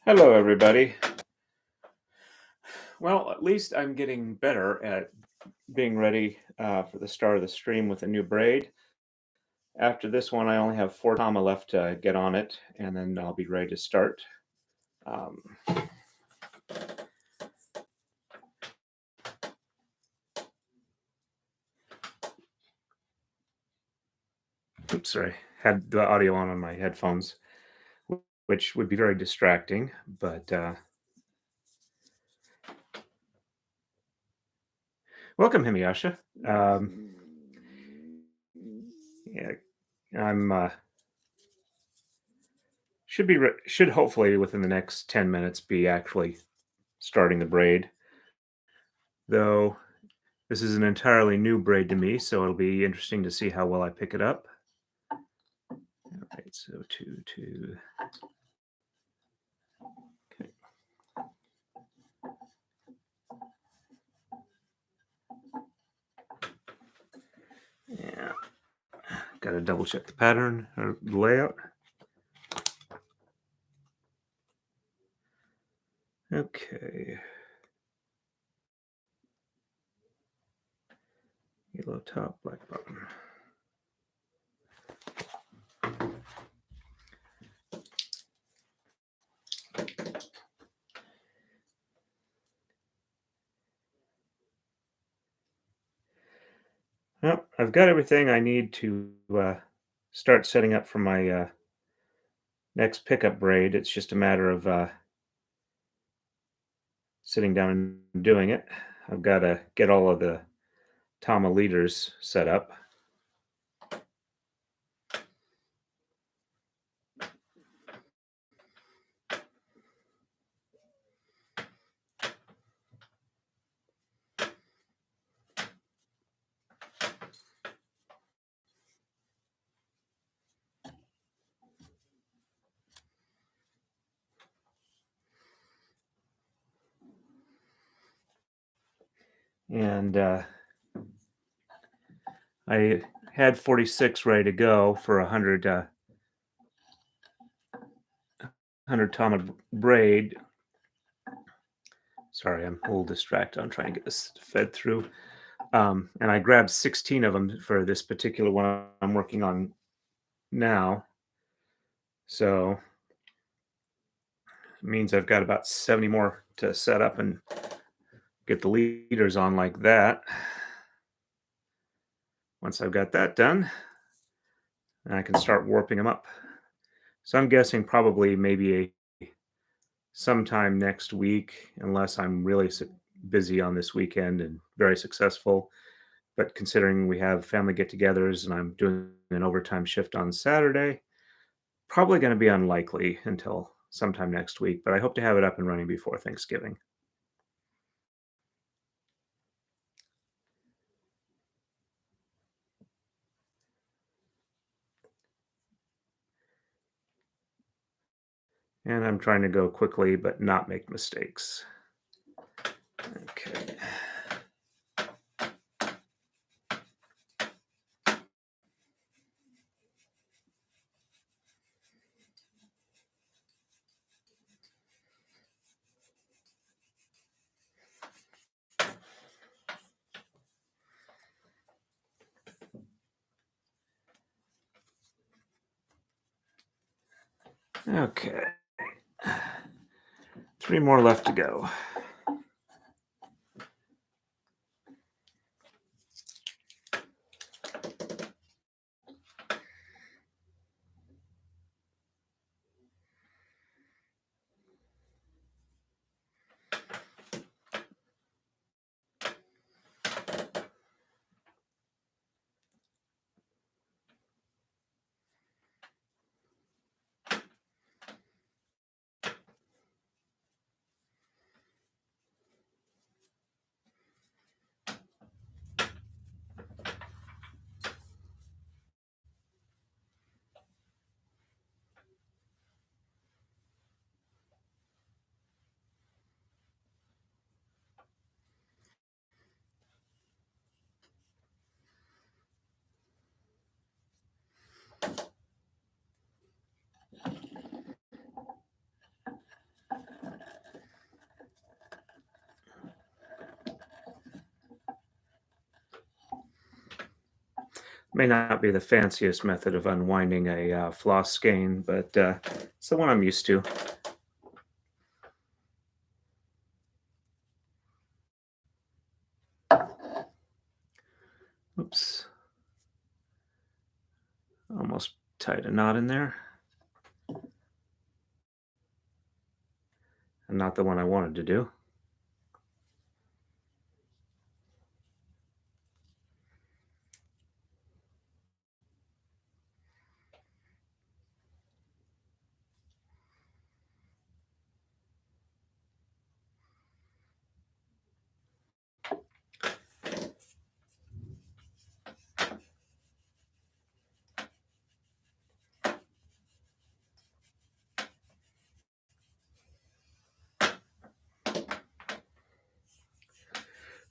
Hello, everybody. Well, at least I'm getting better at being ready for the start of the stream with a new braid. After this one, I only have 4 tama left to get on it, and then I'll be ready to start. Um, Oops, sorry. Had the audio on my headphones, which would be very distracting, but welcome, Himiyasha. Yeah, I'm should hopefully within the next 10 minutes be actually starting the braid, though this is an entirely new braid to me, so it'll be interesting to see how well I pick it up. All right, so two. Okay. Yeah, got to double check the pattern or the layout. Okay. Yellow top, black bottom. Well, I've got everything I need to start setting up for my next pickup braid. It's just a matter of sitting down and doing it. I've got to get all of the tama leaders set up. And I had 46 ready to go for 100 tama braid. Sorry, I'm a little distracted. I'm trying to get this fed through. And I grabbed 16 of them for this particular one I'm working on now. So it means I've got about 70 more to set up and get the leaders on like that. Once I've got that done, I can start warping them up. So I'm guessing probably maybe sometime next week, unless I'm really busy on this weekend and very successful. But considering we have family get-togethers and I'm doing an overtime shift on Saturday, probably going to be unlikely until sometime next week. But I hope to have it up and running before Thanksgiving. And I'm trying to go quickly but not make mistakes. Okay. Okay. 3 more left to go. May not be the fanciest method of unwinding a floss skein, but it's the one I'm used to. Oops. Almost tied a knot in there. And not the one I wanted to do.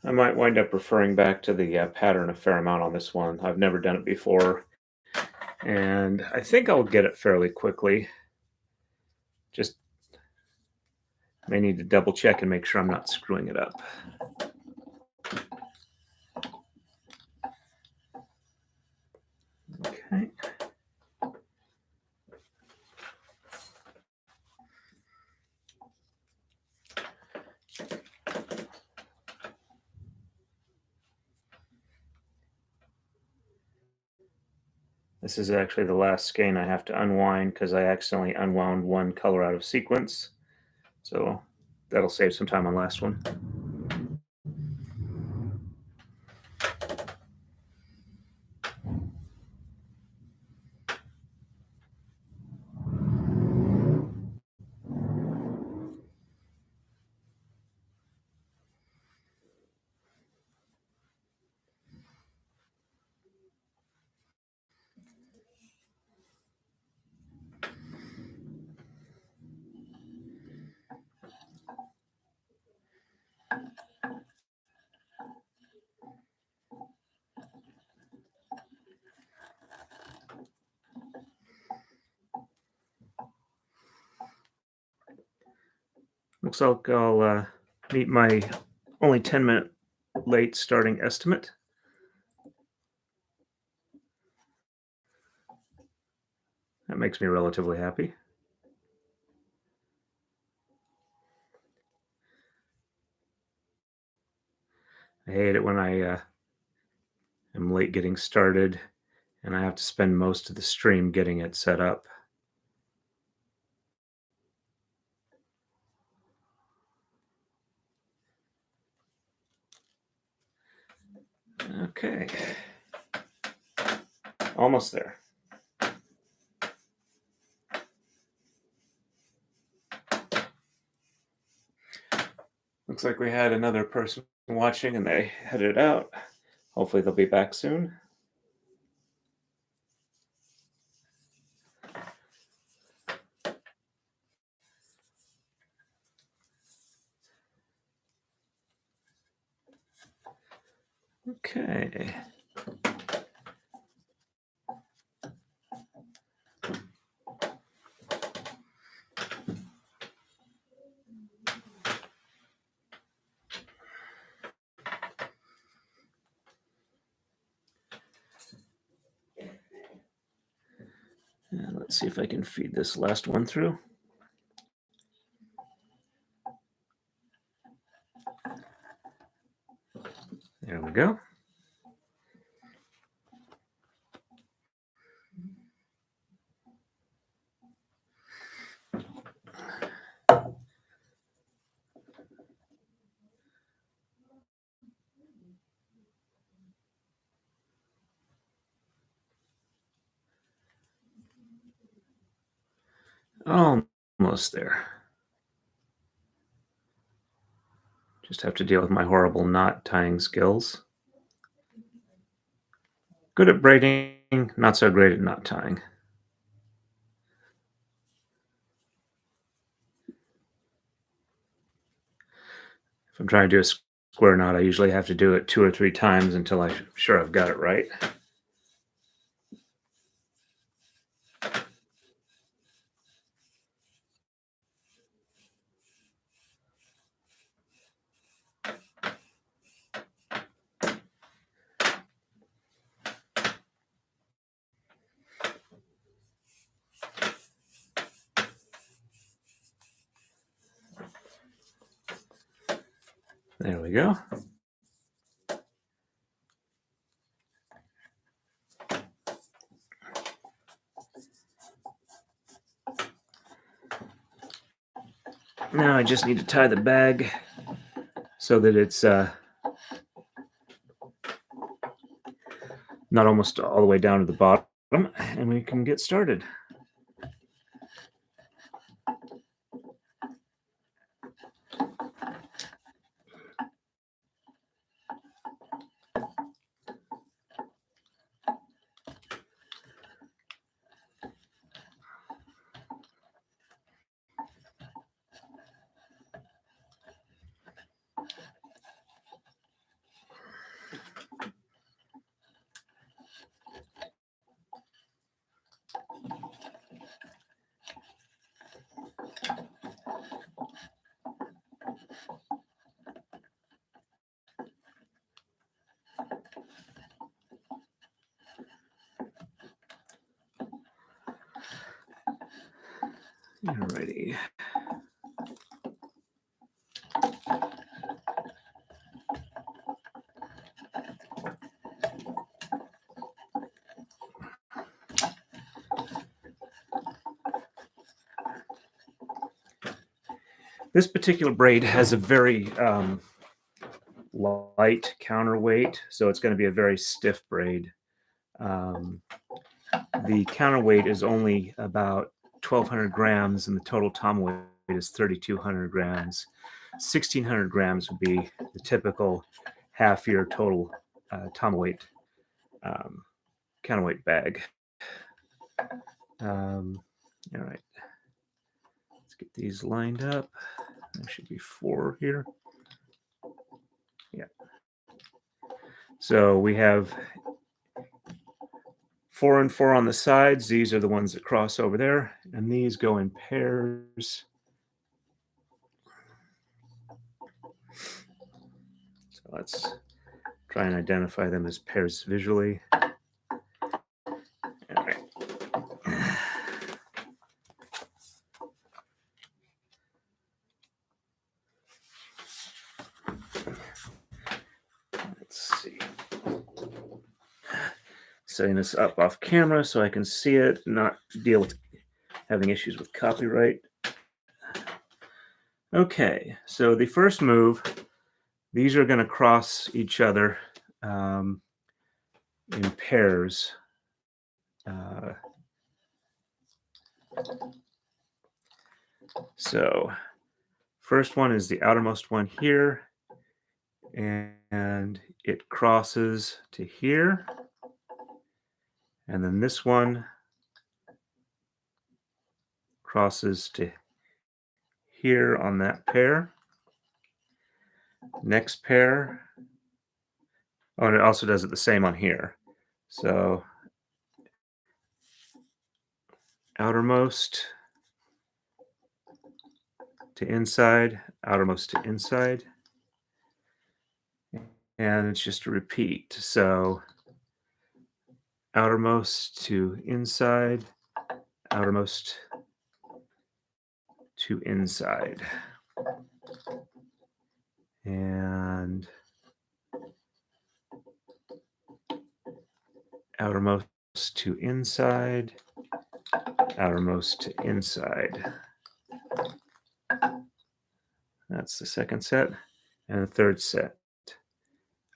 I might wind up referring back to the pattern a fair amount on this one. I've never done it before, and I think I'll get it fairly quickly. Just may need to double check and make sure I'm not screwing it up. Okay. This is actually the last skein I have to unwind because I accidentally unwound one color out of sequence. So that'll save some time on last one. Looks like I'll meet my only 10-minute late starting estimate. That makes me relatively happy. I hate it when I am late getting started and I have to spend most of the stream getting it set up. Okay. Almost there. Looks like we had another person watching and they headed out. Hopefully they'll be back soon. Okay. And let's see if I can feed this last one through. There we go. Almost there. Just have to deal with my horrible knot tying skills. Good at braiding, not so great at knot tying. If I'm trying to do a square knot, I usually have to do it 2 or 3 times until I'm sure I've got it right. There we go. Now I just need to tie the bag so that it's not almost all the way down to the bottom, and we can get started. Alrighty. This particular braid has a very light counterweight, so it's going to be a very stiff braid. The counterweight is only about 1,200 grams, and the total tama weight is 3,200 grams. 1,600 grams would be the typical half-year total tama weight counterweight bag. All right, let's get these lined up. There should be 4 here. Yeah. So we have 4 and 4 on the sides. These are the ones that cross over there, and these go in pairs. So let's try and identify them as pairs visually. All right. Let's see. Setting this up off camera so I can see it, not deal with having issues with copyright. Okay, so the first move, these are going to cross each other in pairs. So first one is the outermost one here, and it crosses to here. And then this one crosses to here on that pair. Next pair. Oh, and it also does it the same on here. So outermost to inside, outermost to inside. And it's just a repeat. So outermost to inside, outermost to inside. And outermost to inside, outermost to inside. That's the second set. And the third set.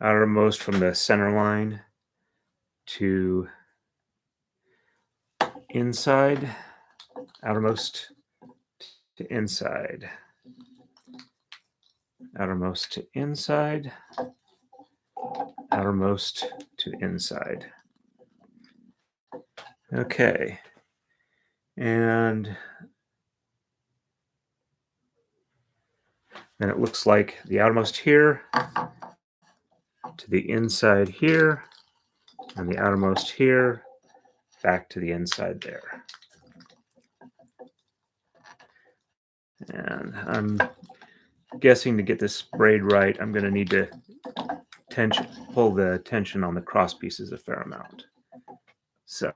Outermost from the center line to inside, outermost to inside, outermost to inside, outermost to inside. Okay. And then it looks like the outermost here to the inside here, and the outermost here back to the inside there. And I'm guessing to get this braid right, I'm going to need to pull the tension on the cross pieces a fair amount. So,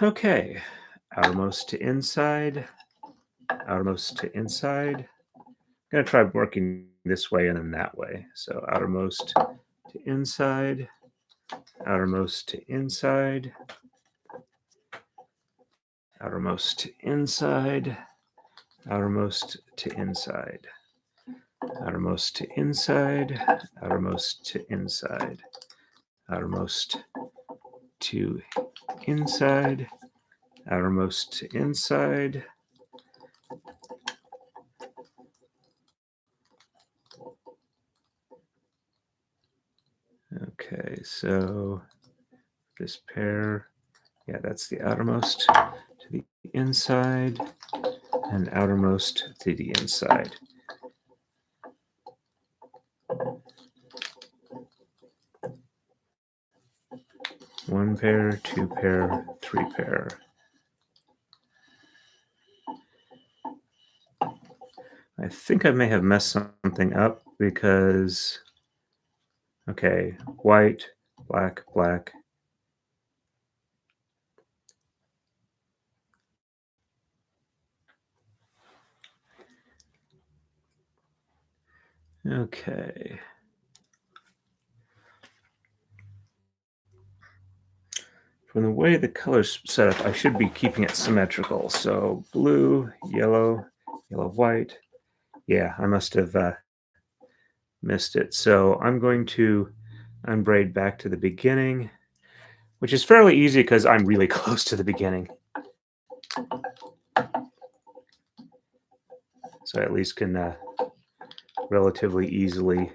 okay, outermost to inside, outermost to inside, going to try working this way and then that way. So outermost to inside, outermost to inside, outermost to inside, outermost to inside, outermost to inside, outermost to inside, outermost to inside, outermost to inside. Okay, so this pair, yeah, that's the outermost to the inside and outermost to the inside. One pair, two pair, three pair. I think I may have messed something up because, okay, white, black, black. Okay. From the way the color's set up, I should be keeping it symmetrical. So blue, yellow, yellow, white. Yeah, I must have missed it. So I'm going to unbraid back to the beginning, which is fairly easy because I'm really close to the beginning. So I at least can relatively easily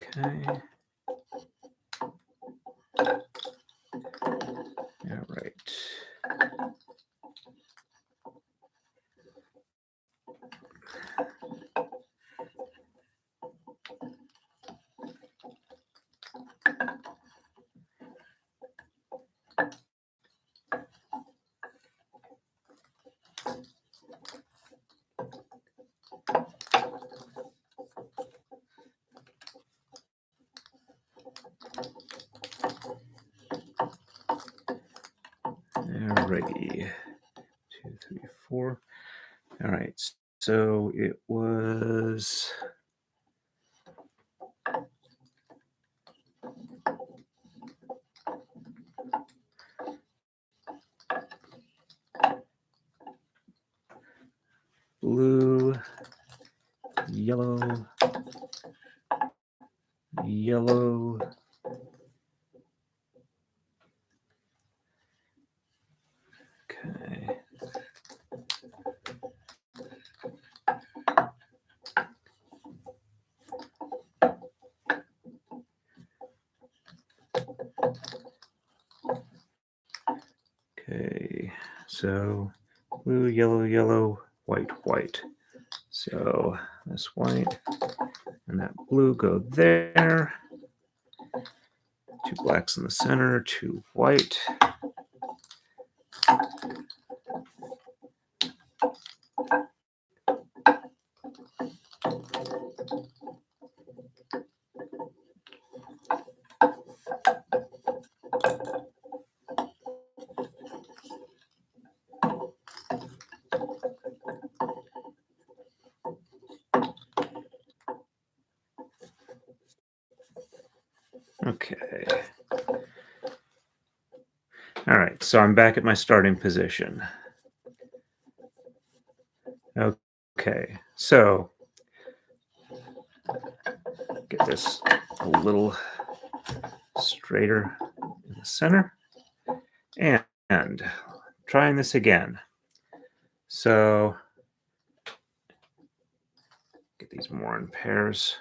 okay. All right. Alrighty. 2, 3, 4. All right. So it was blue, yellow, yellow, okay. Okay, so blue, yellow, yellow, white, white. So this white and that blue go there. Two blacks in the center, two white. Okay. All right, so I'm back at my starting position. Okay, so get this a little straighter in the center and trying this again. So get these more in pairs.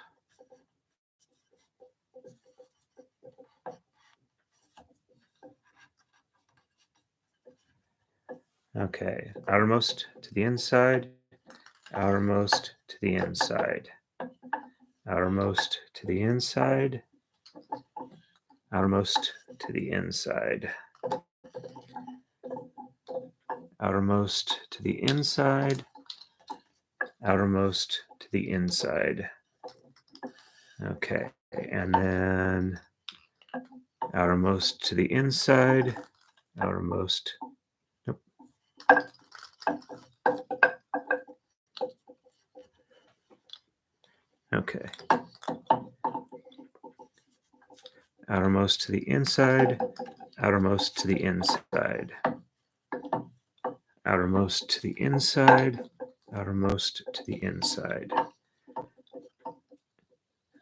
Okay, outermost to the inside, outermost to the inside, outermost to the inside, outermost to the inside. outermost to the inside, outermost to the inside. Okay, and then outermost to the inside, outermost. Nope. Okay. Outermost to the inside, outermost to the inside. Outermost to the inside, outermost to the inside.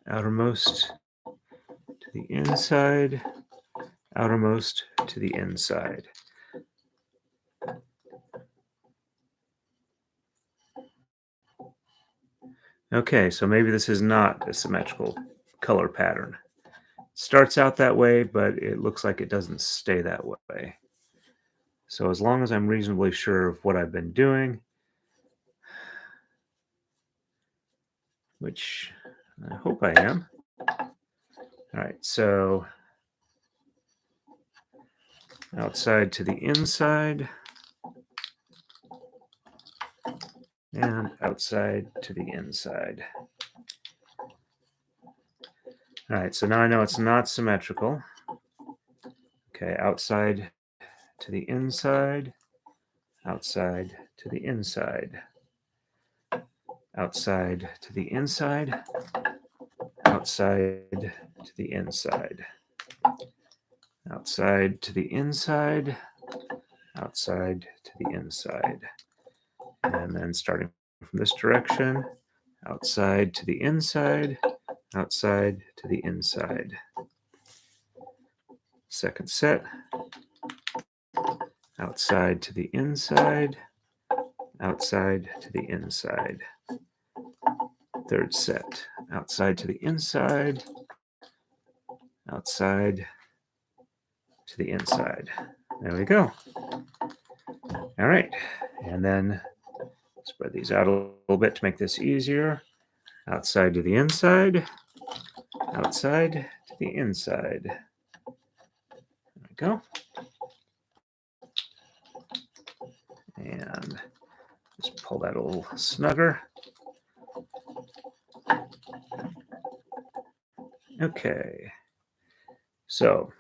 Outermost to the inside, outermost to the inside. Okay, so maybe this is not a symmetrical color pattern. It starts out that way, but it looks like it doesn't stay that way. So as long as I'm reasonably sure of what I've been doing, which I hope I am. All right, so outside to the inside, and outside to the inside. All right, so now I know it's not symmetrical. Okay, outside to the inside, outside to the inside, outside to the inside, outside to the inside, outside to the inside, outside to the inside. And then starting from this direction, outside to the inside, outside to the inside. Second set, outside to the inside, outside to the inside. Third set, outside to the inside, outside to the inside. There we go. All right, and then spread these out a little bit to make this easier. Outside to the inside, outside to the inside. There we go. And just pull that a little snugger. Okay, so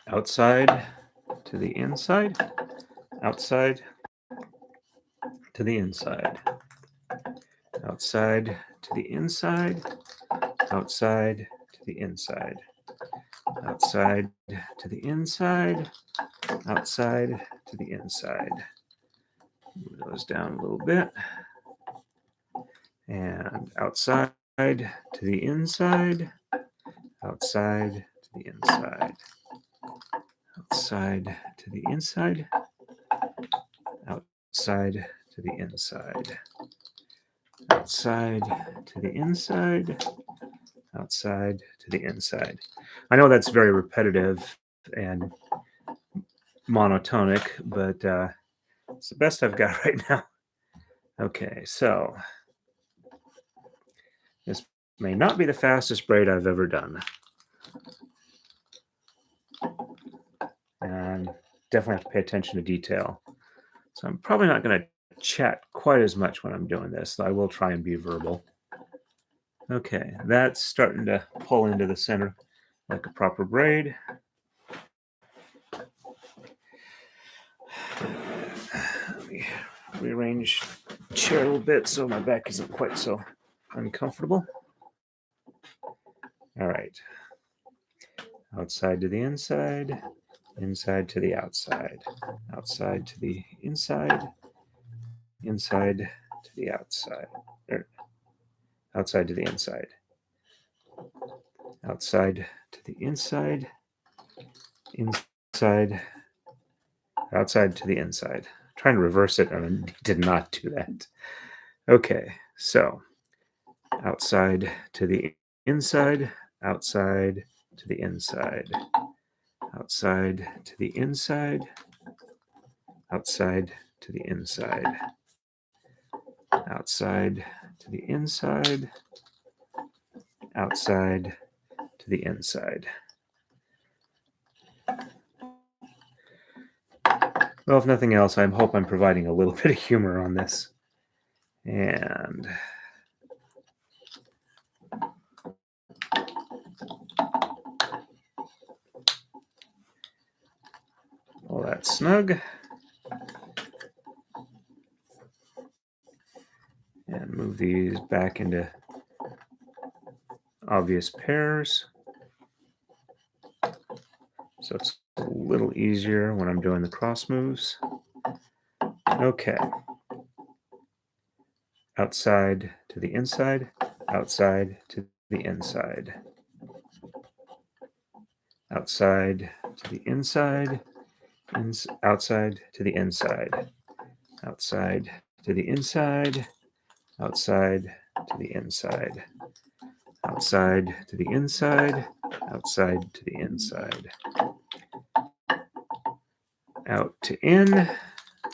outside to the inside, outside to the inside, outside to the inside, outside to the inside, outside to the inside, outside to the inside. Move those down a little bit. And outside to the inside, outside to the inside, outside to the inside, outside to the inside, outside to the inside, outside to the inside. I know that's very repetitive and monotonic, but it's the best I've got right now. Okay, so this may not be the fastest braid I've ever done. And definitely have to pay attention to detail. So I'm probably not going to chat quite as much when I'm doing this, though I will try and be verbal. Okay, that's starting to pull into the center like a proper braid. Let me rearrange the chair a little bit so my back isn't quite so uncomfortable. All right. Outside to the inside, inside to the outside, outside to the inside, inside to the outside, outside to the inside, outside to the inside, inside, outside to the inside. I'm trying to reverse it and I did not do that. Okay, so outside to the inside, outside to the inside, outside to the inside, outside to the inside, outside to the inside, outside to the inside. Well, if nothing else, I hope I'm providing a little bit of humor on this. And pull that snug. And move these back into obvious pairs. So it's a little easier when I'm doing the cross moves. Okay. Outside to the inside, outside to the inside. Outside to the inside, outside to the inside. Outside to the inside, outside to the inside. Outside to the inside, outside to the inside. Out to in,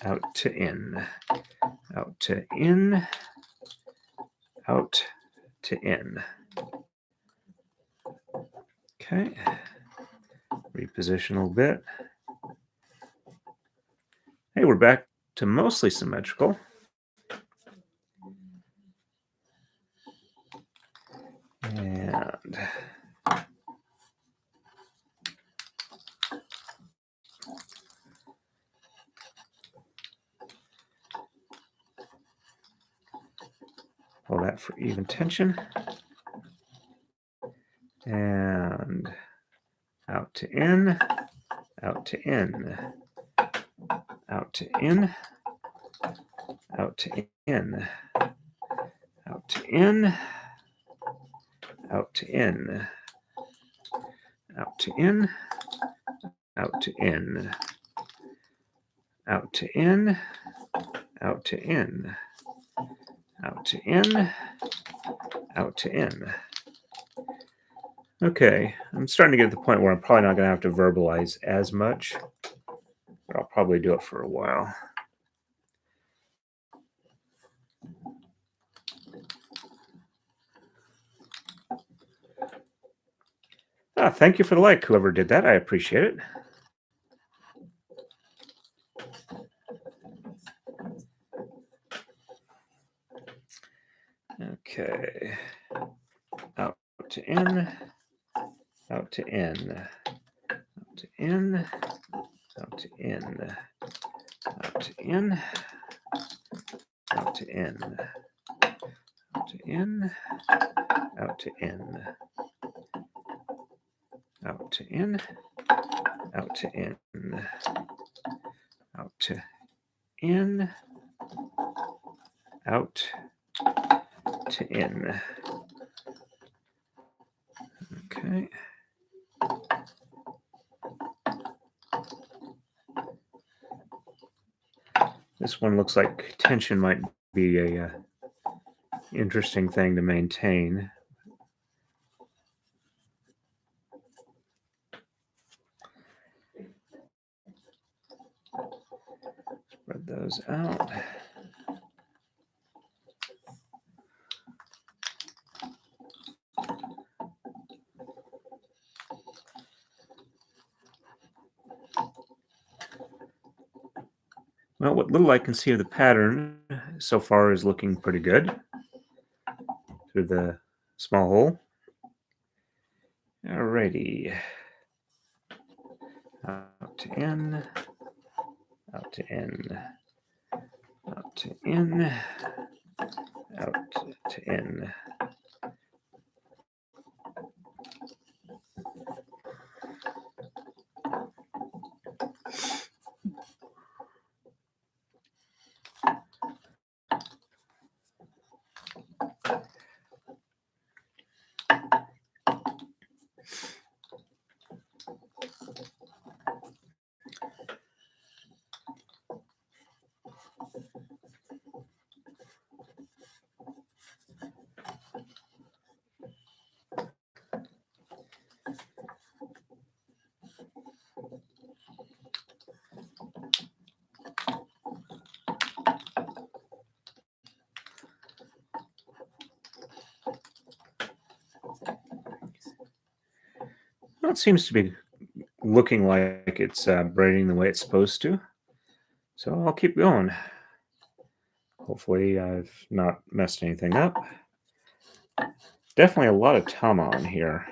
out to in, out to in, out to in. Okay, reposition a little bit. Hey, we're back to mostly symmetrical. And pull that for even tension. And out to in, out to in, out to in, out to in, out to in, out to in, out to in, out to in, out to in, out to in, out to in, out to in. Okay, I'm starting to get to the point where I'm probably not going to have to verbalize as much, but I'll probably do it for a while. Thank you for the like, whoever did that. I appreciate it. Okay. Out to in, out to in, out to in, out to in, out to in, out to in, out to in, out to in, out to in, out to in, out to in, out to in. Okay. This one looks like tension might be a interesting thing to maintain. Spread those out. Well, what little I can see of the pattern so far is looking pretty good through the small hole. Alrighty. Out to in, out to in, out to in, out to in. Well, it seems to be looking like it's braiding the way it's supposed to. So I'll keep going. Hopefully I've not messed anything up. Definitely a lot of tama on here.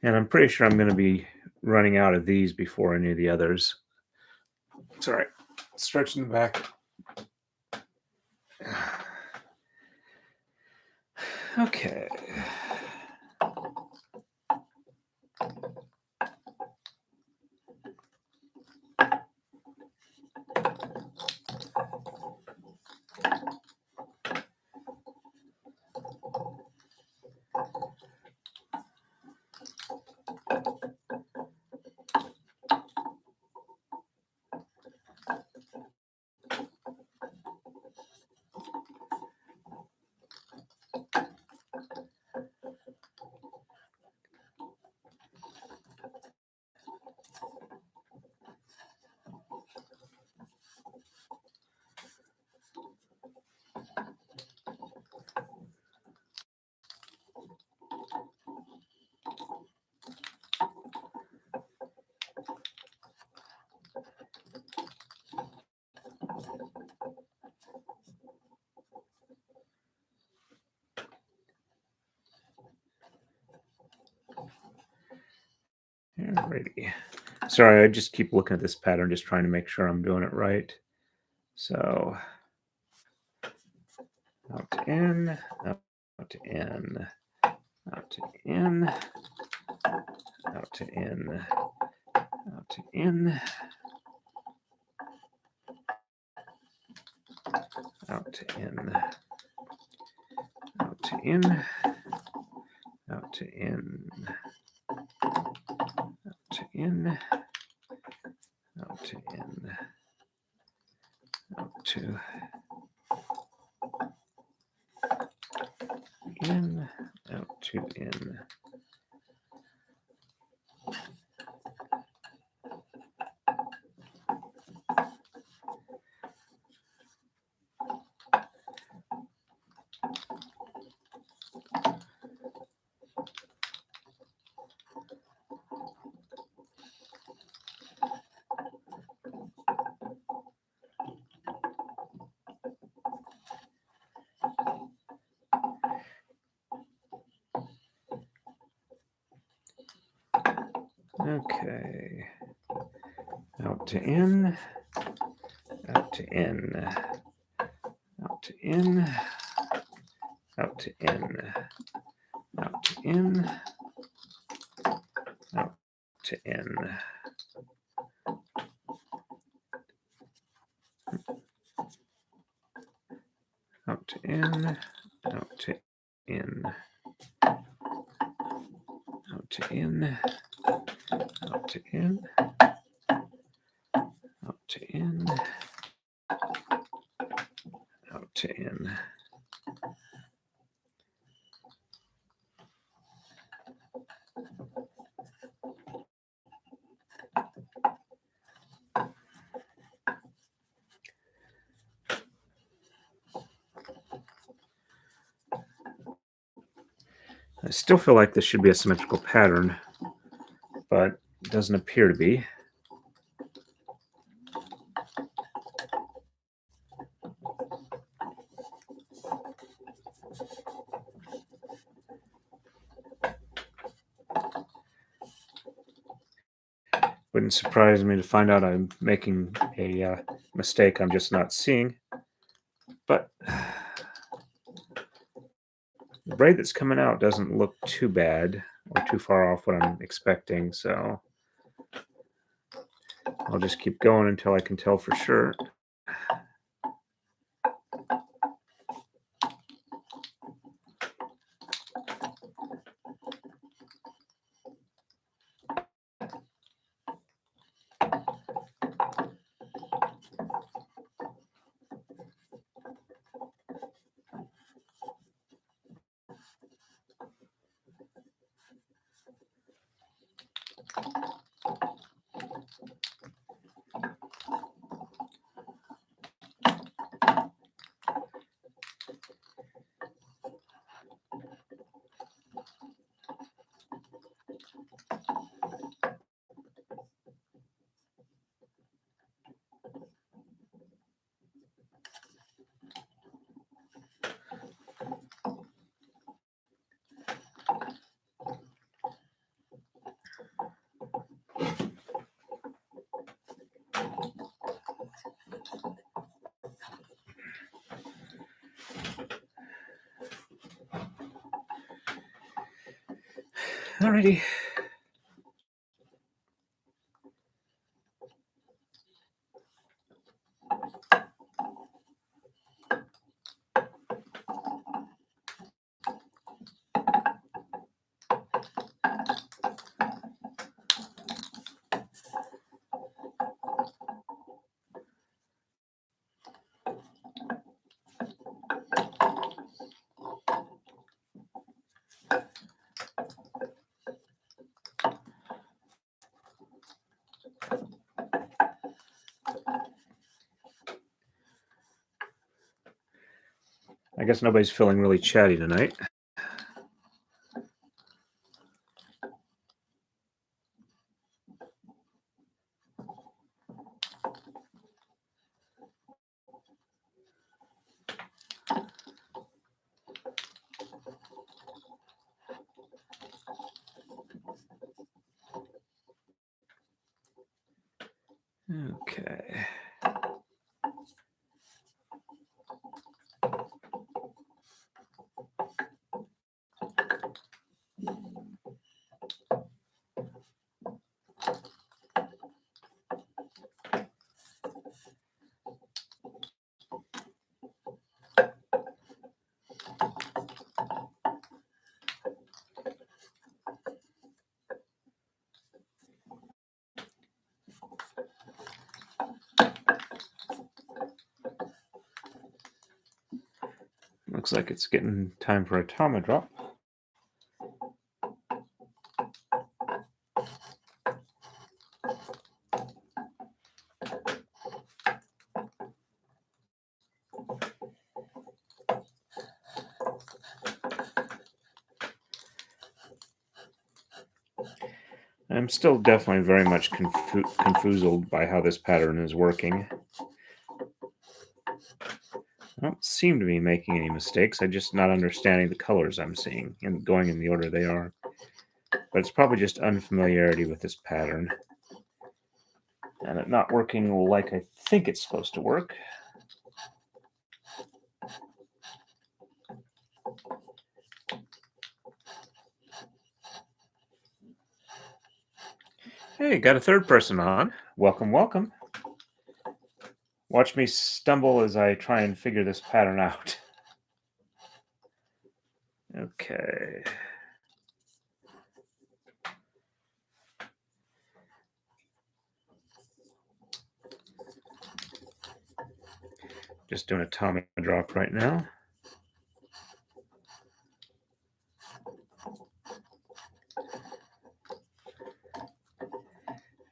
And I'm pretty sure I'm going to be running out of these before any of the others. Sorry, stretching the back. Okay. Alrighty. Sorry, I just keep looking at this pattern, just trying to make sure I'm doing it right. So, out to in, out to in, out to in, out to in, out to in, out to in, out to in, out to in, out to in, out to in, out to in, out to in. Okay. Out to in, out to in, out to in, out to in, out to in, out to in. Out to in, out to in, out to in, out to in, out to in, out to in. I still feel like this should be a symmetrical pattern, but it doesn't appear to be. Wouldn't surprise me to find out I'm making a mistake I'm just not seeing. But the braid that's coming out doesn't look too bad or too far off what I'm expecting, so I'll just keep going until I can tell for sure. Alrighty. I guess nobody's feeling really chatty tonight. Okay. Looks like it's getting time for a tama drop. I'm still definitely very much confused by how this pattern is working. I don't seem to be making any mistakes. I'm just not understanding the colors I'm seeing and going in the order they are. But it's probably just unfamiliarity with this pattern. And it not working like I think it's supposed to work. Hey, got a third person on. Welcome, welcome. Watch me stumble as I try and figure this pattern out. Okay. Just doing a tama drop right now.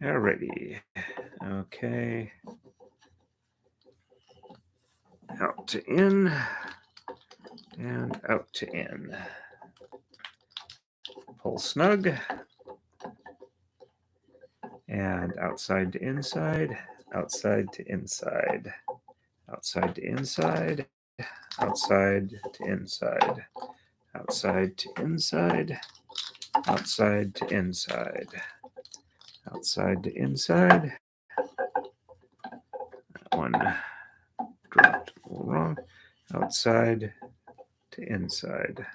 Alrighty. Okay. Out to in and out to in. Pull snug and outside to inside, outside to inside, outside to inside, outside to inside, outside to inside, outside to inside, outside to inside. That one dropped a little wrong. Outside to inside,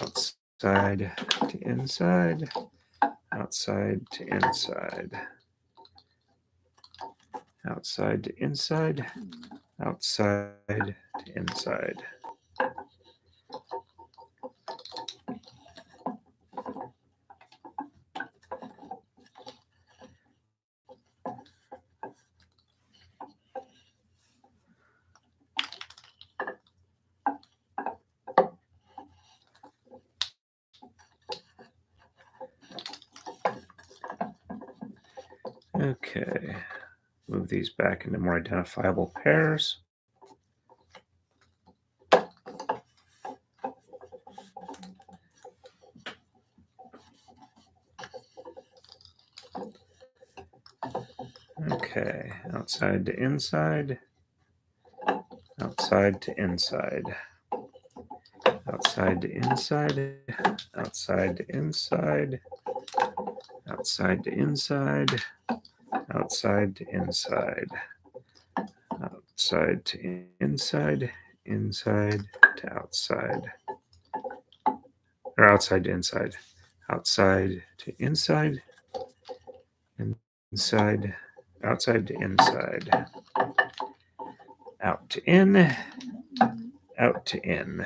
outside to inside, outside to inside, outside to inside, outside to inside. Okay, move these back into more identifiable pairs. Okay, outside to inside, outside to inside, outside to inside, outside to inside, outside to inside, outside to inside, outside to inside, inside to outside. All or outside to inside, outside to inside, inside, outside to inside, out to in, out to in.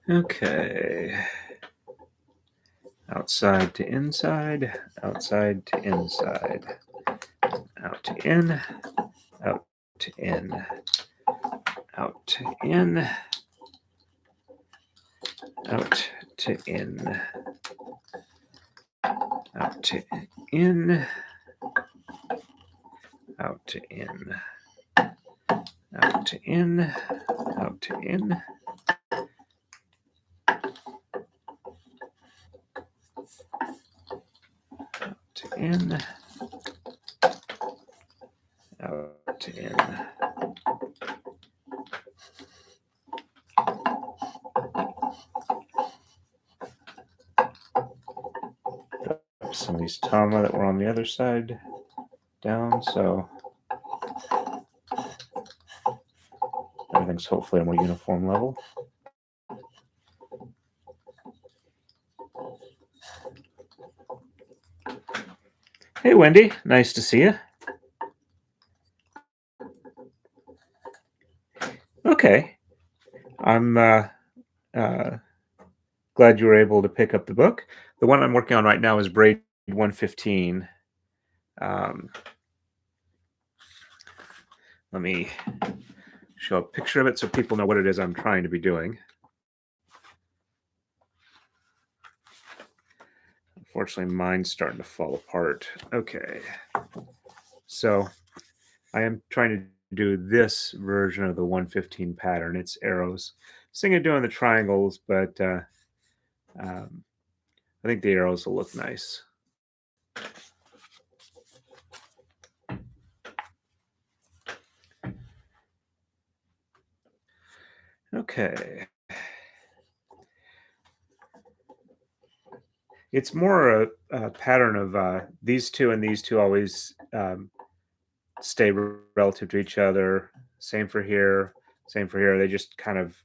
Okay. Outside to inside, outside to inside, out to in, out to in, out to in, out to in, out to in, out to in, out to in, out to in. To in, out to in. Drop some of these tama that were on the other side down, so everything's hopefully a more uniform level. Hey, Wendy, nice to see you. Okay, I'm glad you were able to pick up the book. The one I'm working on right now is Braid 115. Let me show a picture of it so people know what it is I'm trying to be doing. Unfortunately, mine's starting to fall apart. Okay, so I am trying to do this version of the 115 pattern. It's arrows. I was thinking of doing the triangles, but I think the arrows will look nice. Okay. It's more a pattern of these two and these two always stay relative to each other. Same for here, same for here. They just kind of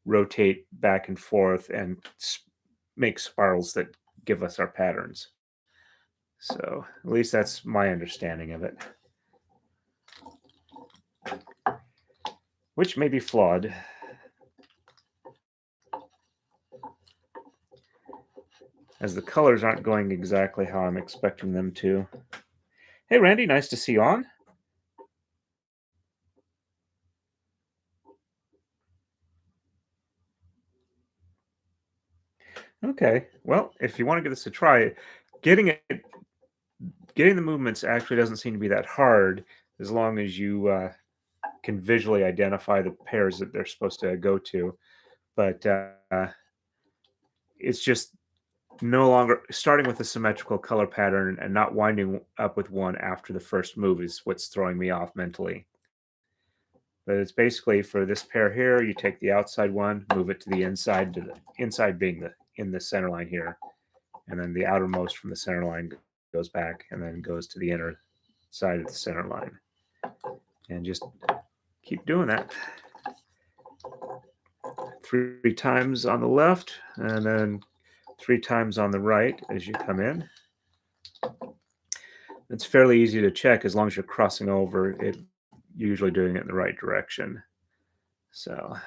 rotate back and forth and make spirals that give us our patterns. So at least that's my understanding of it, which may be flawed. As the colors aren't going exactly how I'm expecting them to. Hey, Randy, nice to see you on. Okay, well, if you want to give this a try, getting the movements actually doesn't seem to be that hard as long as you can visually identify the pairs that they're supposed to go to. But it's just no longer starting with a symmetrical color pattern and not winding up with one after the first move is what's throwing me off mentally. But it's basically for this pair here, you take the outside one, move it to the inside being in the center line here, and then the outermost from the center line goes back and then goes to the inner side of the center line. And just keep doing that. 3 times on the left and then 3 times on the right as you come in. It's fairly easy to check as long as you're crossing over it, usually doing it in the right direction. So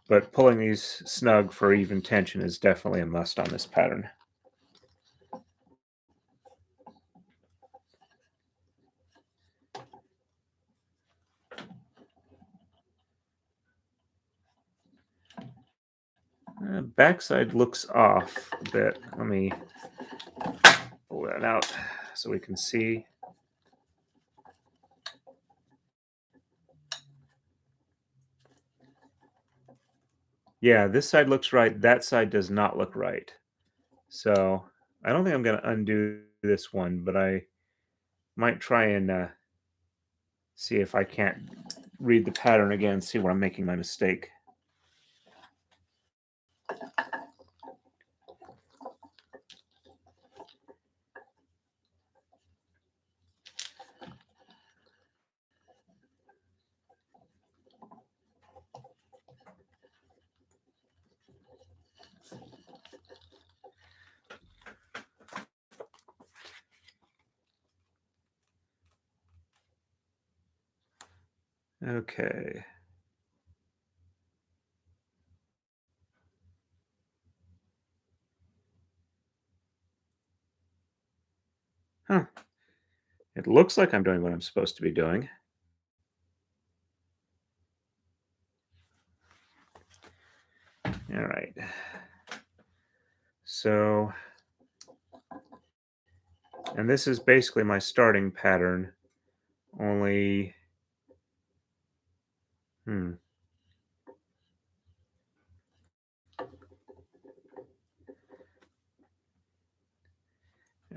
but pulling these snug for even tension is definitely a must on this pattern. Backside looks off a bit. Let me that out so we can see. Yeah, this side looks right. That side does not look right. So I don't think I'm going to undo this one, but I might try and see if I can't read the pattern again, see where I'm making my mistake. Okay. Huh. It looks like I'm doing what I'm supposed to be doing. All right. So, and this is basically my starting pattern, only, hmm.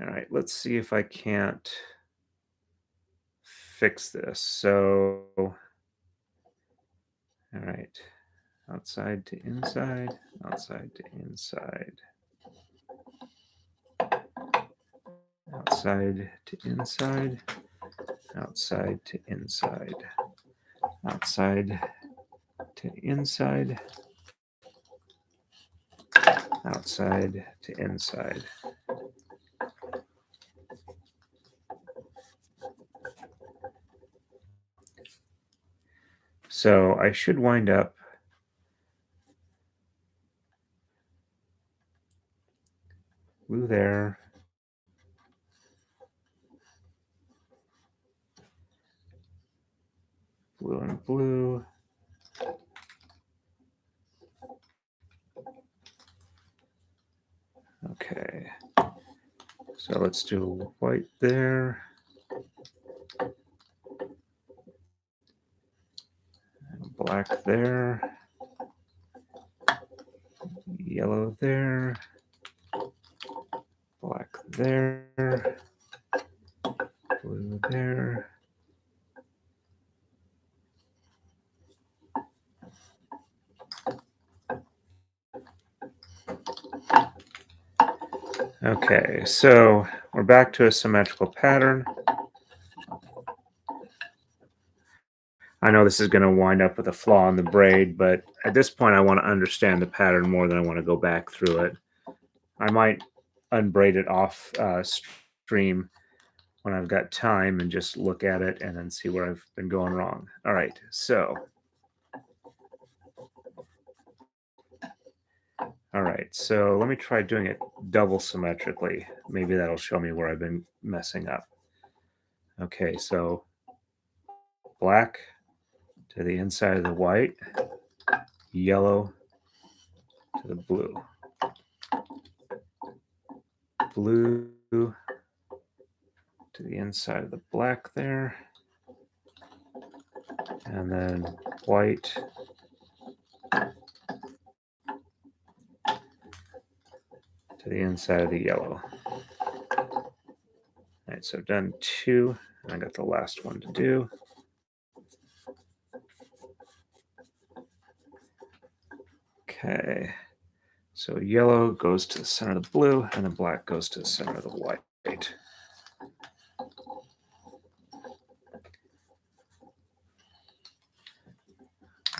All right, let's see if I can't fix this. So, all right, outside to inside, outside to inside, outside to inside, outside to inside, outside to inside, outside to inside. So I should wind up blue there, blue and blue. Okay, so let's do white there, black there, yellow there, black there, blue there. Okay, so we're back to a symmetrical pattern. I know this is going to wind up with a flaw in the braid, but at this point I want to understand the pattern more than I want to go back through it. I might unbraid it off stream when I've got time and just look at it and then see where I've been going wrong. All right, so. All right, so let me try doing it double symmetrically. Maybe that'll show me where I've been messing up. Okay, so black to the inside of the white, yellow to the blue, blue to the inside of the black there, and then white to the inside of the yellow. All right, so I've done two, and I got the last one to do. Okay, so yellow goes to the center of the blue, and then black goes to the center of the white.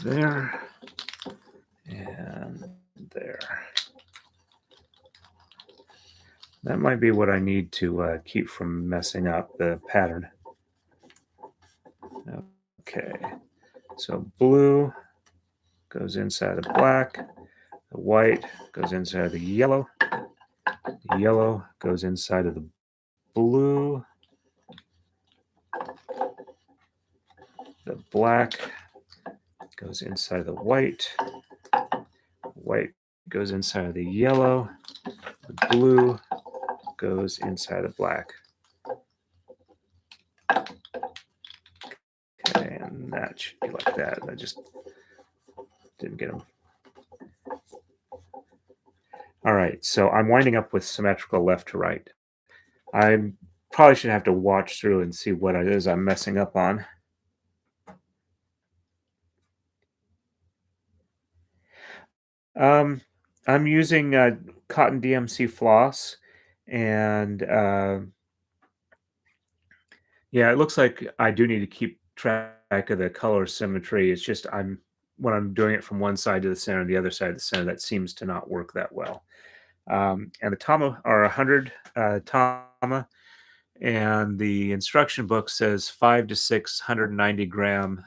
There and there. That might be what I need to keep from messing up the pattern. Okay, so blue goes inside the black, the white goes inside the yellow goes inside of the blue, the black goes inside of the white goes inside of the yellow, the blue goes inside of black. Okay, and that should be like that. I just didn't get them. All right, so I'm winding up with symmetrical left to right. I probably should have to watch through and see what it is I'm messing up on. I'm using cotton DMC floss, and yeah, it looks like I do need to keep track of the color symmetry. It's just when I'm doing it from one side to the center, the other side to the center, that seems to not work that well. And the tama are 100 tama, and the instruction book says 5 to 690-gram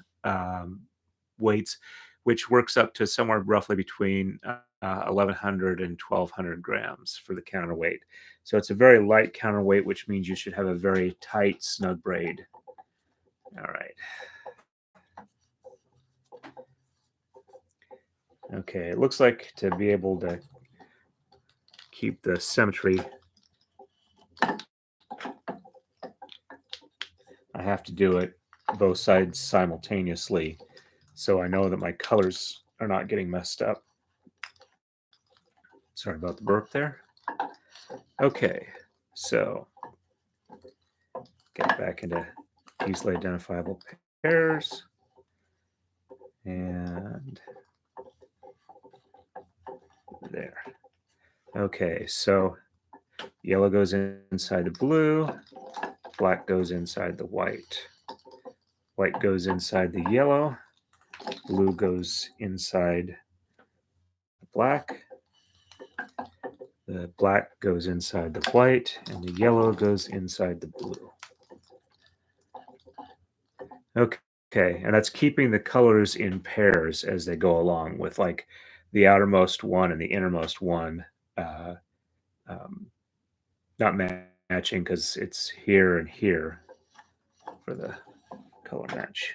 weights, which works up to somewhere roughly between 1,100 and 1,200 grams for the counterweight. So it's a very light counterweight, which means you should have a very tight, snug braid. All right. Okay, it looks like to be able to keep the symmetry, I have to do it both sides simultaneously, so I know that my colors are not getting messed up. Sorry about the burp there. Okay, so get back into easily identifiable pairs. And there. Okay, so yellow goes inside the blue, black goes inside the white. White goes inside the yellow, blue goes inside the black, the black goes inside the white, and the yellow goes inside the blue. Okay, and that's keeping the colors in pairs as they go along, with like the outermost one and the innermost one um, not matching because it's here and here for the color match.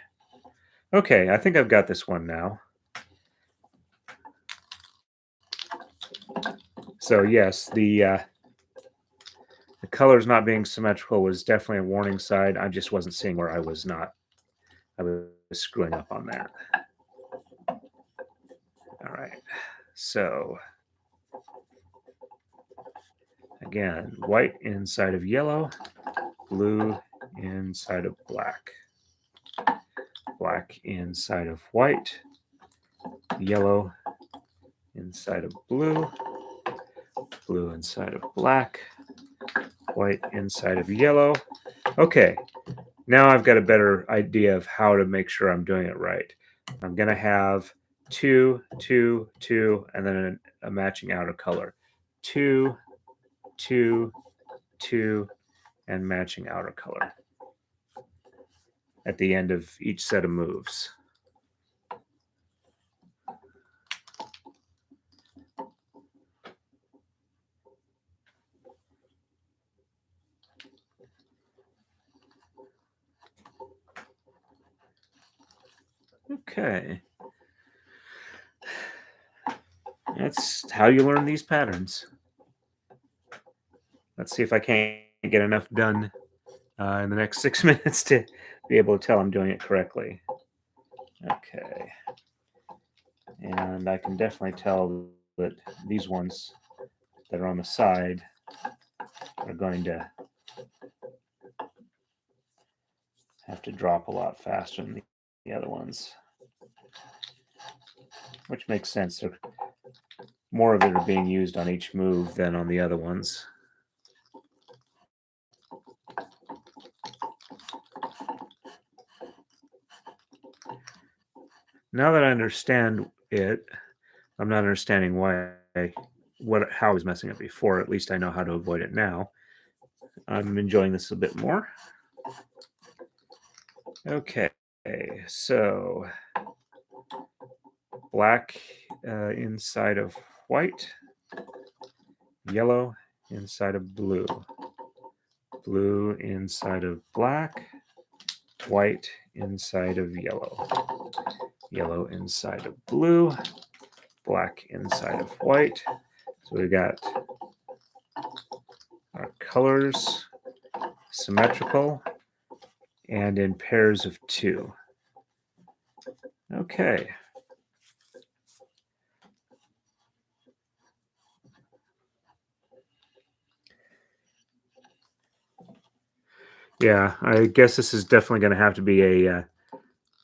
Okay, I think I've got this one now. So yes, the colors not being symmetrical was definitely a warning sign. I just wasn't seeing where I was screwing up on that. All right, so again, white inside of yellow, blue inside of black, black inside of white, yellow inside of blue, blue inside of black, white inside of yellow. Okay, now I've got a better idea of how to make sure I'm doing it right. I'm going to have 2, 2, 2, and then a matching outer color. 2, 2, 2, and matching outer color at the end of each set of moves. Okay. That's how you learn these patterns. Let's see if I can't get enough done in the next 6 minutes to be able to tell I'm doing it correctly. Okay. And I can definitely tell that these ones that are on the side are going to have to drop a lot faster than the other ones, which makes sense. More of it are being used on each move than on the other ones. Now that I understand it, I'm not understanding how I was messing up before. At least I know how to avoid it now. I'm enjoying this a bit more. Okay, so black inside of white, yellow inside of blue, blue inside of black, white inside of yellow, yellow inside of blue, black inside of white. So we've got our colors, symmetrical, and in pairs of 2. Okay. Yeah, I guess this is definitely going to have to be a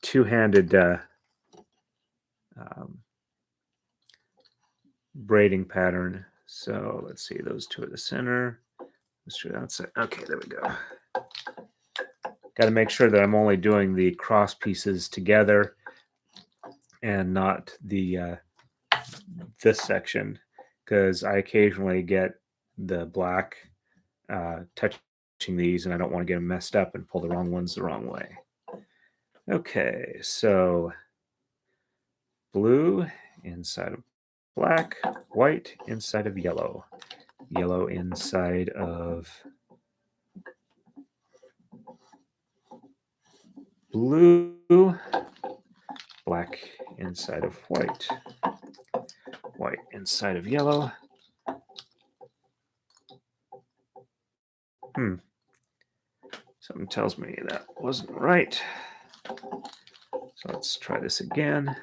two-handed um, braiding pattern. So let's see, those 2 at the center. Let's do outside. Okay, there we go. Got to make sure that I'm only doing the cross pieces together and not the this section, because I occasionally get the black touching these, and I don't want to get them messed up and pull the wrong ones the wrong way. Okay, so blue inside of black, white inside of yellow, yellow inside of blue, black inside of white, white inside of yellow. Something tells me that wasn't right. So let's try this again.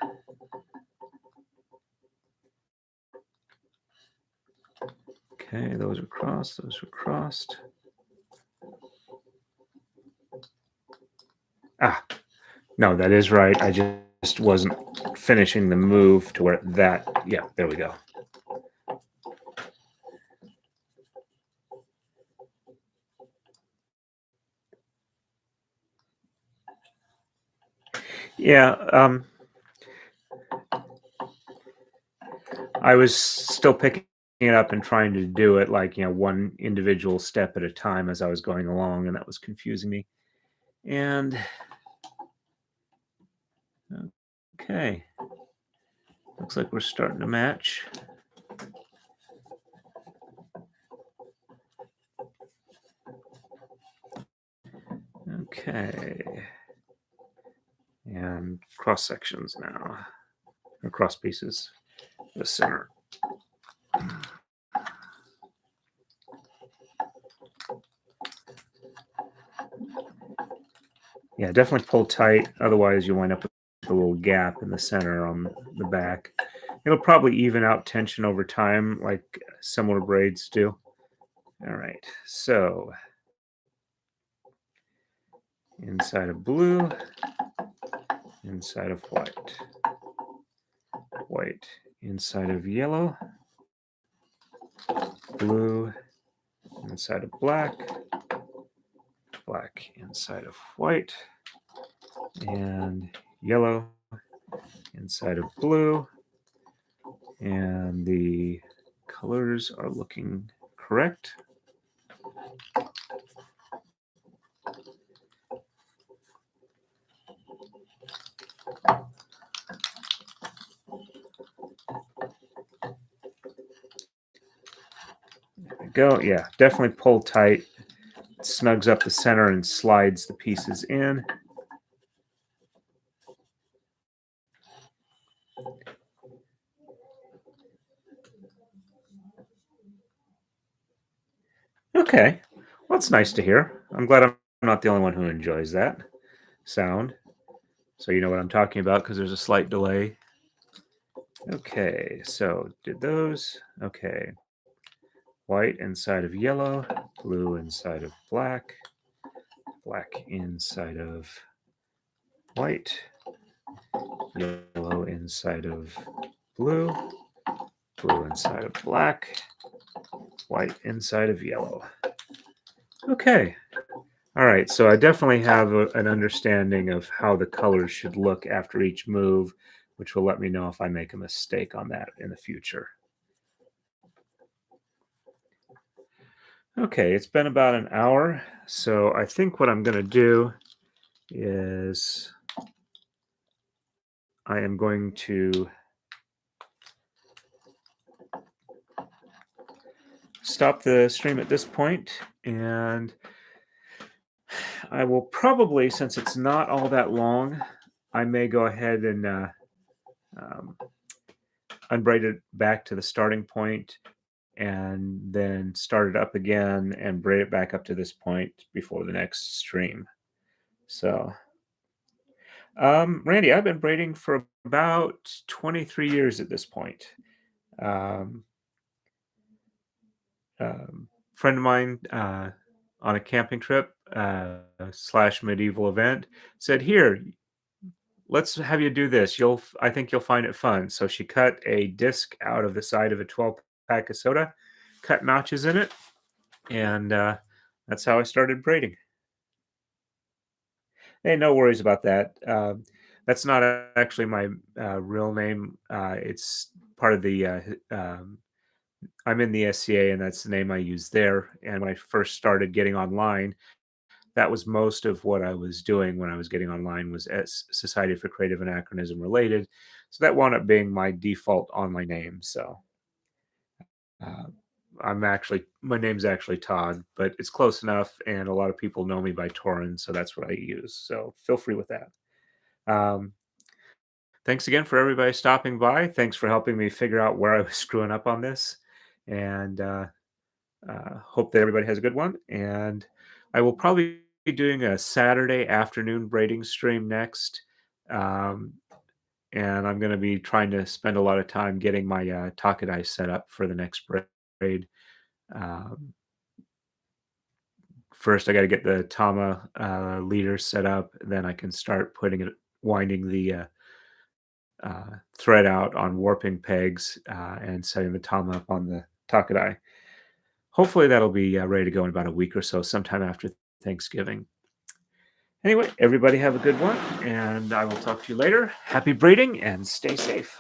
Okay, those are crossed, those are crossed. Ah, no, that is right. I just wasn't finishing the move to where that, yeah, there we go. Yeah, I was still picking it up and trying to do it like, one individual step at a time as I was going along, and that was confusing me. And okay, looks like we're starting to match. Okay, and cross sections now, or cross pieces, the center. Yeah, definitely pull tight. Otherwise, you wind up with a little gap in the center on the back. It'll probably even out tension over time, like similar braids do. All right, so inside of blue, inside of white, white inside of yellow, blue inside of black, black inside of white, and yellow inside of blue. And the colors are looking correct. There we go. Yeah, definitely pull tight. It snugs up the center and slides the pieces in. Okay, well, that's nice to hear. I'm glad I'm not the only one who enjoys that sound. So you know what I'm talking about because there's a slight delay. Okay, so did those. Okay, white inside of yellow, blue inside of black, black inside of white, yellow inside of blue, blue inside of black, white inside of yellow. Okay. All right. So I definitely have an understanding of how the colors should look after each move, which will let me know if I make a mistake on that in the future. Okay. It's been about an hour. So I think what I'm going to do is I am going to stop the stream at this point, and I will probably, since it's not all that long, I may go ahead and unbraid it back to the starting point and then start it up again and braid it back up to this point before the next stream. So, Randy, I've been braiding for about 23 years at this point. Um, Friend of mine on a camping trip slash medieval event said, "Here, let's have you do this. I think you'll find it fun." So she cut a disc out of the side of a 12 pack of soda, cut notches in it, and that's how I started braiding. Hey, no worries about that. That's not actually my real name. It's part of the. I'm in the SCA, and that's the name I use there. And when I first started getting online, that was most of what I was doing when I was getting online was Society for Creative Anachronism related. So that wound up being my default online name. So uh, my name's actually Todd, but it's close enough, and a lot of people know me by Torin, so that's what I use. So feel free with that. Um, Thanks again for everybody stopping by. Thanks for helping me figure out where I was screwing up on this, and hope that everybody has a good one. And I will probably be doing a Saturday afternoon braiding stream next. Um, and I'm going to be trying to spend a lot of time getting my takadai set up for the next braid. Um, First, I got to get the tama leader set up. Then I can start winding the thread out on warping pegs and setting the tama up on the takadai. Hopefully, that'll be ready to go in about a week or so, sometime after Thanksgiving. Anyway, everybody have a good one, and I will talk to you later. Happy braiding and stay safe.